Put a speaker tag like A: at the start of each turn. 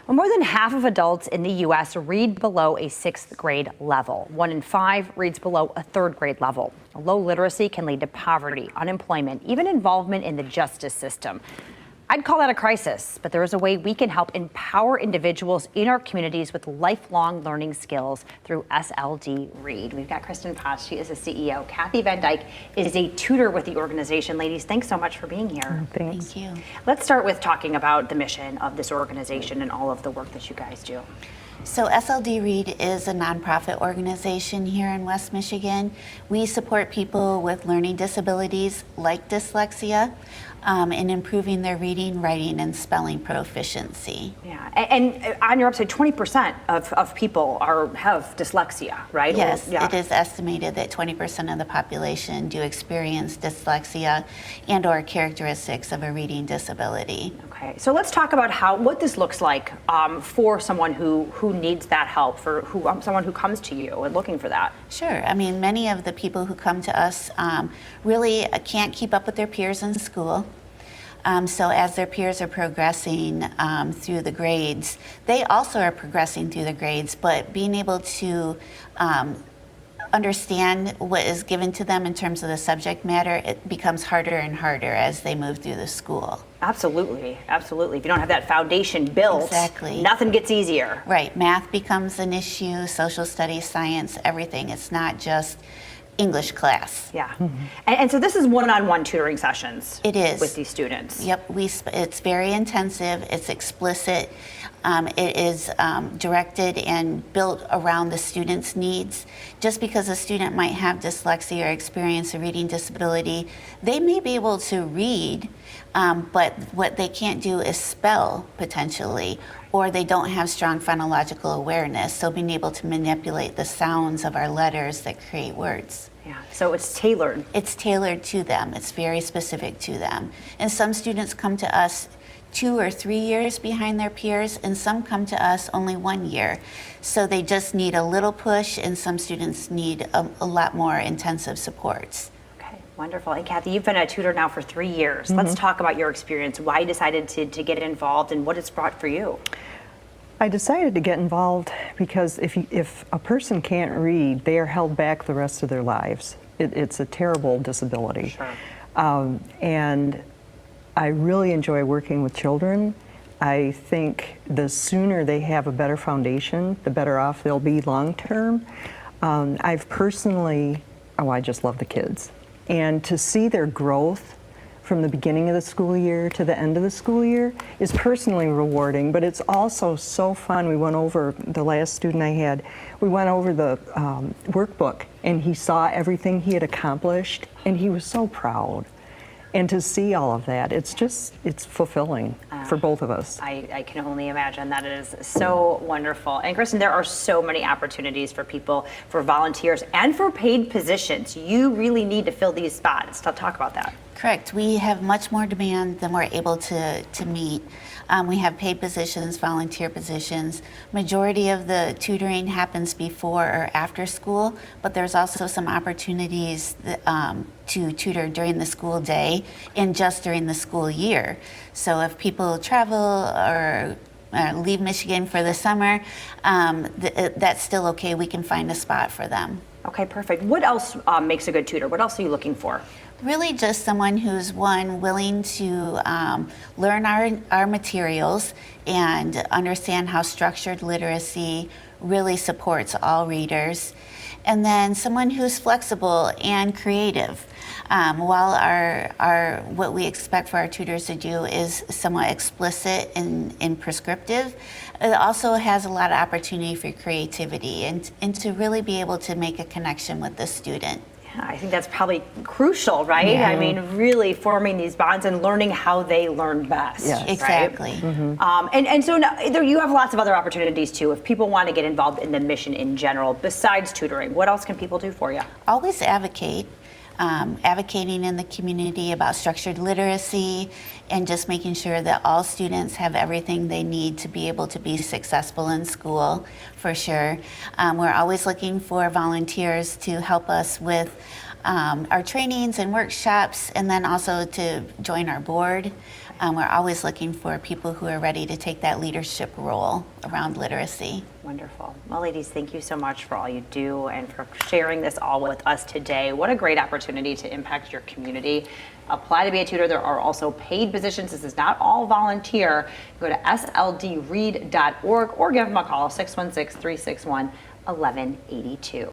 A: Well, more than half of adults in the U.S. read below a 6th grade level. 1 in 5 reads below a 3rd grade level. Low literacy can lead to poverty, unemployment, even involvement in the justice system. I'd call that a crisis, but there is a way we can help empower individuals in our communities with lifelong learning skills through SLD Read. We've got Kristen Potts, she is the CEO. Kathy Van Dyke is a tutor with the organization. Ladies, thanks so much for being here.
B: Thanks.
C: Thank you.
A: Let's start with talking about the mission of this organization and all of the work that you guys do.
C: So SLD Read is a nonprofit organization here in West Michigan. We support people with learning disabilities like dyslexia in improving their reading, writing, and spelling proficiency.
A: Yeah, and on your website, 20% of people have dyslexia, right?
C: Yes,
A: yeah.
C: It is estimated that 20% of the population do experience dyslexia and or characteristics of a reading disability.
A: Okay, so let's talk about what this looks like for someone who needs that help, for someone who comes to you and looking for that.
C: Sure. I mean, many of the people who come to us really can't keep up with their peers in school. So as their peers are progressing through the grades, they also are progressing through the grades, but being able to understand what is given to them in terms of the subject matter, it becomes harder and harder as they move through the school.
A: Absolutely, absolutely. If you don't have that foundation built,
C: exactly,
A: nothing gets easier.
C: Right, math becomes an issue, social studies, science, everything. It's not just English class.
A: Yeah, and so this is one-on-one tutoring sessions.
C: It is.
A: With these students.
C: Yep, it's very intensive, it's explicit, it is directed and built around the student's needs. Just because a student might have dyslexia or experience a reading disability, they may be able to read, but what they can't do is spell potentially, or they don't have strong phonological awareness, so being able to manipulate the sounds of our letters that create words.
A: Yeah, so it's tailored.
C: It's tailored to them. It's very specific to them. And some students come to us 2 or 3 years behind their peers, and some come to us only 1 year. So they just need a little push, and some students need a lot more intensive supports.
A: Okay, wonderful. And Kathy, you've been a tutor now for 3 years. Let's talk about your experience, why you decided to get involved, and what it's brought for you.
B: I decided to get involved because if a person can't read, they are held back the rest of their lives. It's a terrible disability.
A: Sure.
B: And I really enjoy working with children. I think the sooner they have a better foundation, the better off they'll be long term. I've personally, I just love the kids. And to see their growth from the beginning of the school year to the end of the school year is personally rewarding, but it's also so fun. We went over, the last student I had, we went over the workbook, and he saw everything he had accomplished, and he was so proud. And to see all of that, it's fulfilling for both of us.
A: I can only imagine. That is so wonderful. And Kristen, there are so many opportunities for people, for volunteers, and for paid positions. You really need to fill these spots. Talk about that.
C: Correct. We have much more demand than we're able to meet. We have paid positions, volunteer positions. Majority of the tutoring happens before or after school, but there's also some opportunities to tutor during the school day and just during the school year. So if people travel or leave Michigan for the summer, that's still okay. We can find a spot for them.
A: Okay, perfect. What else makes a good tutor? What else are you looking for?
C: Really just someone who's, one, willing to learn our materials and understand how structured literacy really supports all readers. And then someone who's flexible and creative. While our what we expect for our tutors to do is somewhat explicit and prescriptive, it also has a lot of opportunity for creativity and to really be able to make a connection with the student.
A: I think that's probably crucial, right?
C: Yeah.
A: I mean, really forming these bonds and learning how they learn best.
B: Yes.
C: Exactly.
A: Right? And so now, you have lots of other opportunities too. If people want to get involved in the mission in general, besides tutoring, what else can people do for you?
C: Always advocate. Advocating in the community about structured literacy and just making sure that all students have everything they need to be able to be successful in school, for sure. We're always looking for volunteers to help us with our trainings and workshops, and then also to join our board. we're always looking for people who are ready to take that leadership role around literacy.
A: Wonderful. Well, ladies, thank you so much for all you do and for sharing this all with us today. What a great opportunity to impact your community. Apply to be a tutor. There are also paid positions. This is not all volunteer. Go to sldread.org or give them a call, 616-361-1182.